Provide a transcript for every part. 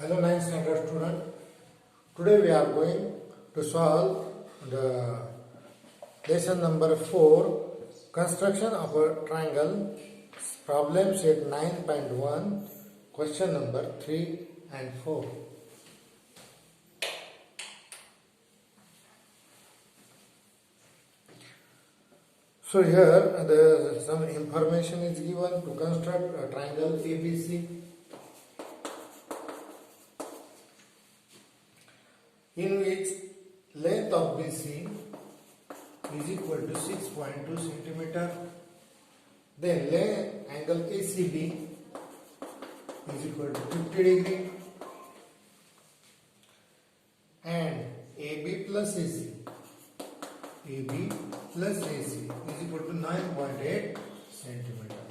Hello 9th standard student. Today we are going to solve the lesson number 4, construction of a triangle, problem set 9.1, question number 3 and 4. So here some information is given to construct a triangle ABC in which length of BC is equal to 6.2 centimeter. Then angle ACB is equal to 50 degree and AB plus AC is equal to 9.8 centimeter.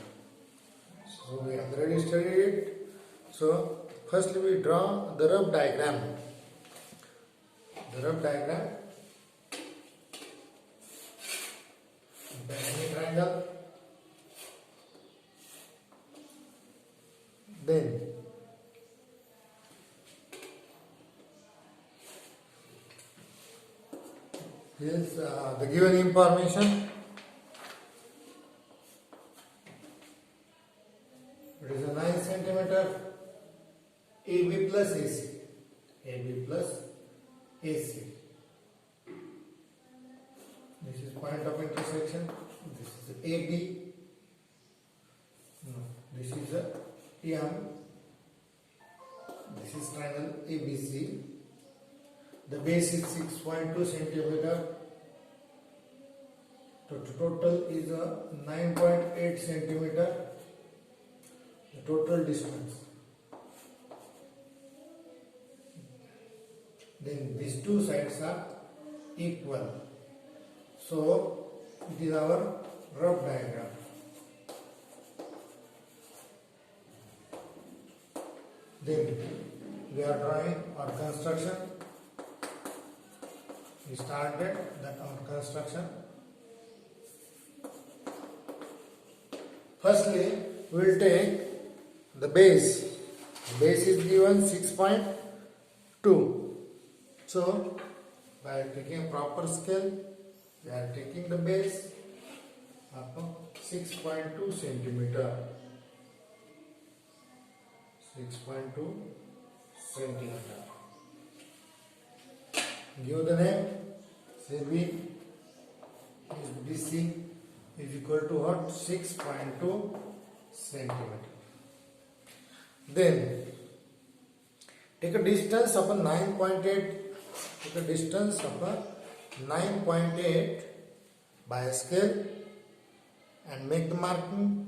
So we have already studied it. So firstly we draw the rough diagram. The rough diagram of any triangle. Then here's the given information. It is a 9 centimeter. AB plus AC. AB plus AC. This is point of intersection. This is AB. No, this is a M. This is triangle ABC. The base is 6.2 centimeter. The total is a 9.8 centimeter. The total distance. Then these two sides are equal. So it is our rough diagram. Then we are drawing our construction. We started our construction. Firstly, we will take the base. The base is given 6.2. So, by taking a proper scale, we are taking the base of 6.2 centimeter. 6.2 centimeter. Give the name. Say B is BC is equal to what? 6.2 centimeter. Then take a distance of a 9.8. Take a distance of a 9.8 by a scale and make the marking.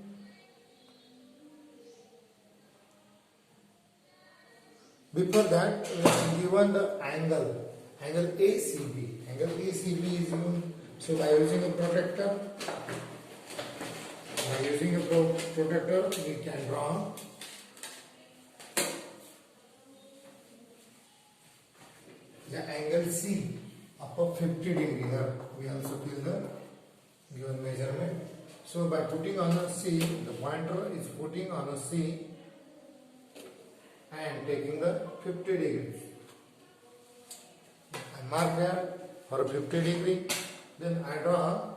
Before that, we have given the angle ACB. Angle ACB is given. So by using a protractor, we can draw the angle C up 50 degree. Here we also fill the given measurement. So by putting on a C, the pointer is putting on a C and taking the 50 degrees. I mark here for a 50 degree. Then I draw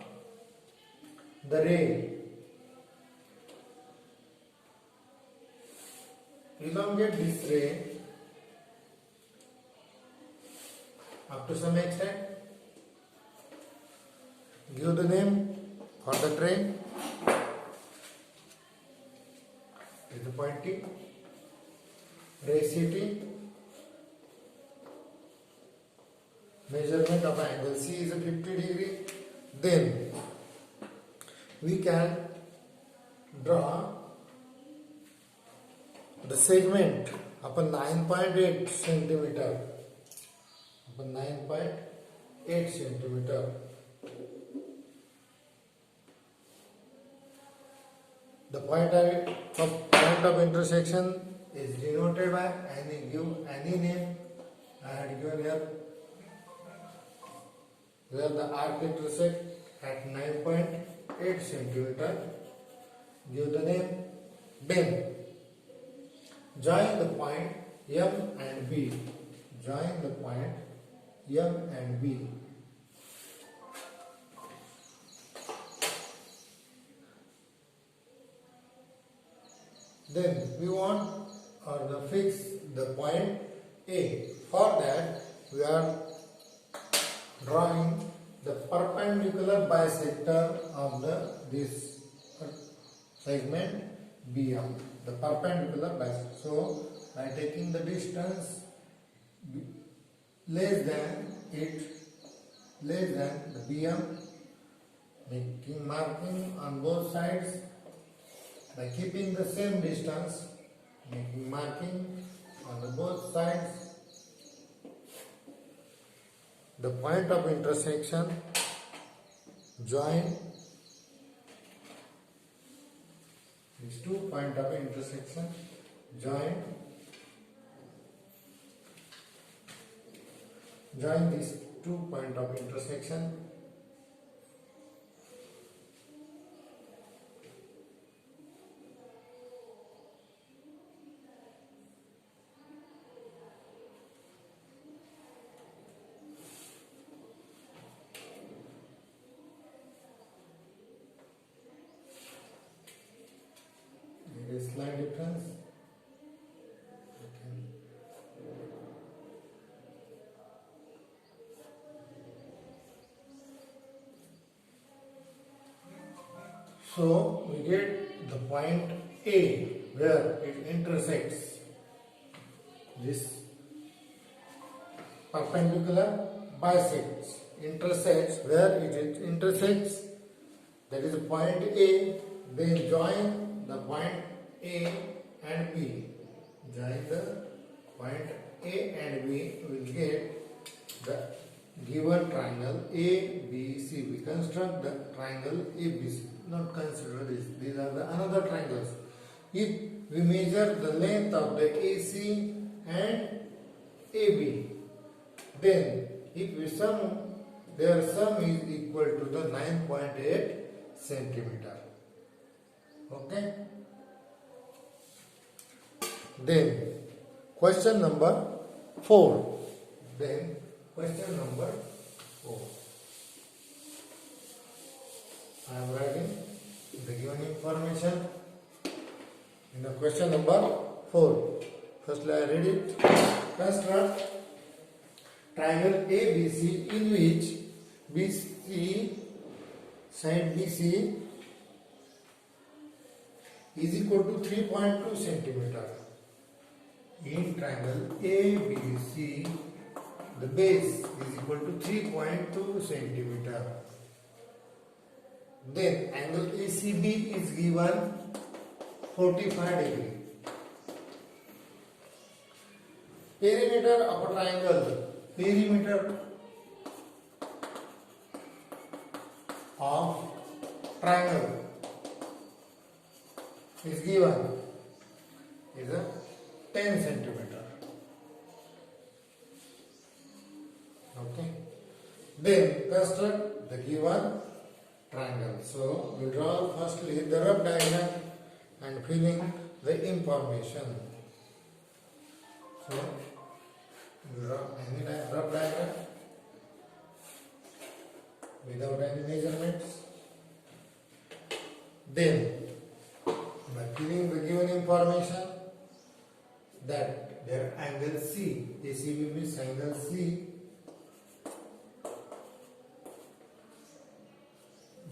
the ray. Elongate this ray up to some extent. Give the name for the ray. Is the point T. Ray CT. Measurement of angle C is a 50 degree. Then we can draw the segment of a 9.8 centimeter. Of a 9.8 centimeter. The point of intersection is denoted by any name. I had given here where the arc intersect at 9.8 centimeter. Give the name. Then join the point M and B. Join the point M and B. Then we want to fix the point A. For that we are drawing the perpendicular bisector of this segment BM. The perpendicular bisector. So by taking the distance less than the BM, making marking on both sides. By keeping the same distance, making marking on the both sides, the point of intersection, join these 2 points of intersection, join these 2 points of intersection. Slight difference. Okay. So we get the point A where it intersects this perpendicular bisects, intersects where it intersects, that is the point A. Then join the point A and B. Join the point A and B, will get the given triangle ABC. We construct the triangle ABC. Not consider this. These are the another triangles. If we measure the length of the AC and AB, then if we sum, their sum is equal to the 9.8 centimeter. Okay. Then question number 4. Then question number 4. I am writing the given information in the question number 4. Firstly, I read it. Construct triangle ABC in which BC, side BC is equal to 3.2 centimeter. In triangle ABC, the base is equal to 3.2 centimeter. Then angle ACB is given 45 degree. Perimeter of a triangle, perimeter of triangle is given is a 10 centimeter. Okay. Then construct the given triangle. So we draw firstly the rough diagram and filling the information. So we draw any rough diagram without any measurements. Then by filling the given information that their angle C, ACB means angle C,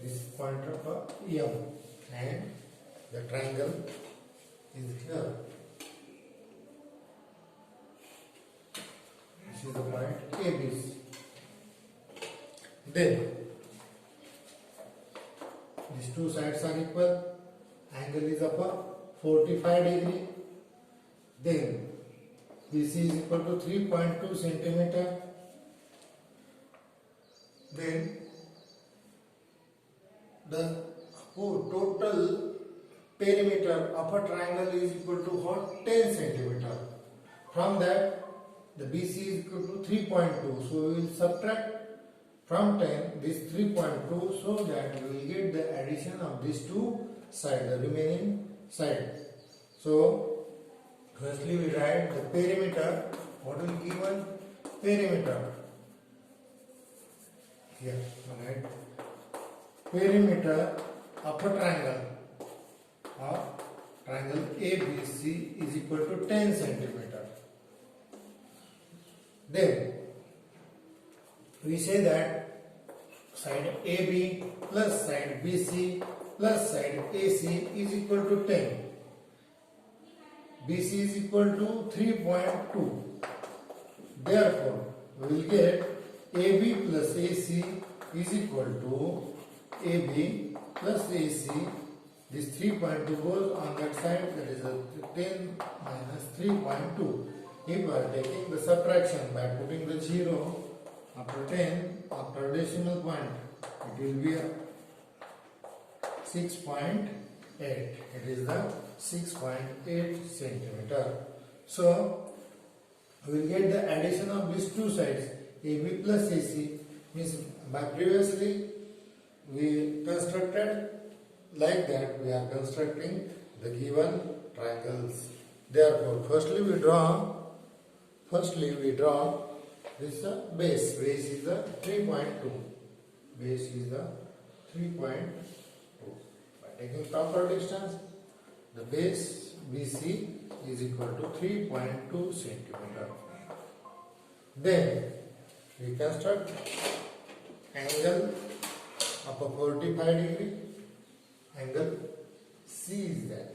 this point of M, and the triangle is here. This is the point ABC. Then these two sides are equal. Angle is of a 45 degree. Then BC is equal to 3.2 centimeter. Then the total perimeter of a triangle is equal to what? 10 centimeter. From that, the BC is equal to 3.2. So we will subtract from 10 this 3.2, so that we will get the addition of these two sides, the remaining side. So Firstly, we write the perimeter. What will give one perimeter? Here, right? Perimeter of a triangle ABC is equal to 10 centimeter. Then we say that side AB plus side BC plus side AC is equal to 10. BC is equal to 3.2. Therefore, we will get AB plus AC is equal to AB plus AC. This 3.2 goes on that side, that is a 10 minus 3.2. If we are taking the subtraction by putting the 0 after 10, after decimal point, it will be a 6.8. It is the 6.8 centimeter. So, we will get the addition of these two sides, AB plus AC, means by previously we constructed like that, we are constructing the given triangles. Therefore, firstly we draw this base. Base is the 3.2. Base is the 3.2. By taking proper distance, the base BC is equal to 3.2 centimeter. Then we construct angle of a 45 degree. Angle C is there.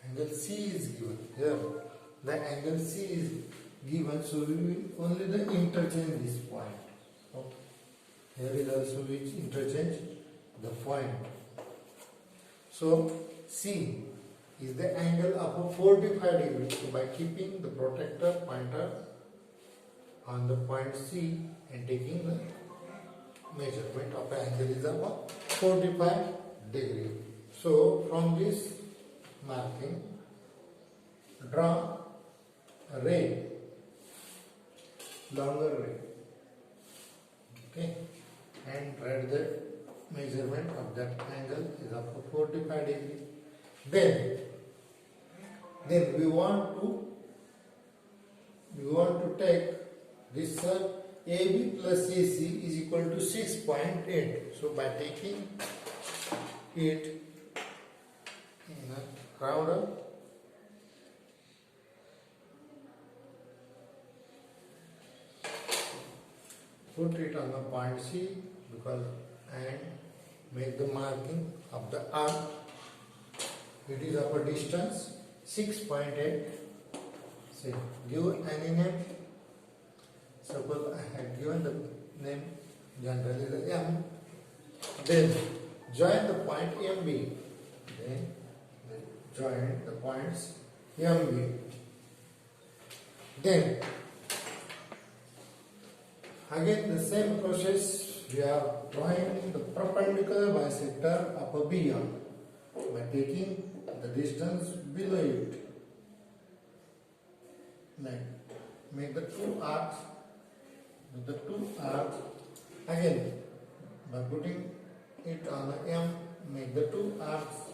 Angle C is given here. The angle C is given, so we will only the interchange this point. Okay. Here is also which interchange the point. So C is the angle of a 45 degree. So by keeping the protractor pointer on the point C and taking the measurement of the angle is about 45 degree. So from this marking, draw a ray, longer ray, okay, and write the measurement of that angle is of 45 degree. Then we want to take this AB plus AC is equal to 6.8. So by taking it in a round up, put it on the point C and make the marking of the arc. It is of a distance 6.8. Say, give any name. Suppose I had given the name generally the M. Then join the point MB. Then join the points MB. Then again the same process, we are drawing the perpendicular bisector of a B1 by taking the distance below it. Like make the two arcs. The two arcs again by putting it on the M, make the two arcs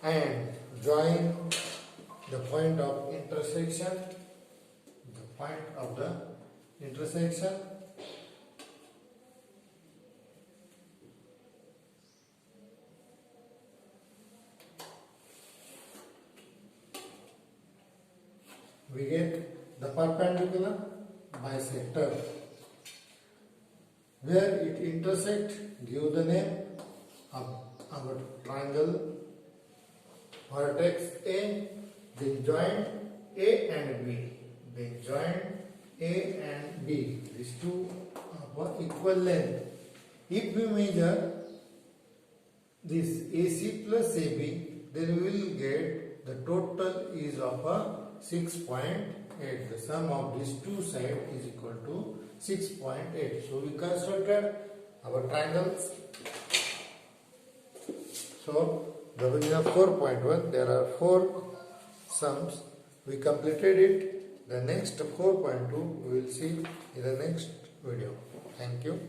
and join the point of intersection. The point of the intersection we get the perpendicular bisector. Where it intersect, give the name of our triangle vertex A, then join A and B. Then join A and B. These two are equal length. If we measure this AC plus AB, then we will get the total is of a 6.8. The sum of these two sides is equal to 6.8. So we constructed our triangles. So the beginning of 4.1, there are 4 sums. We completed it. The next 4.2 we will see in the next video. Thank you.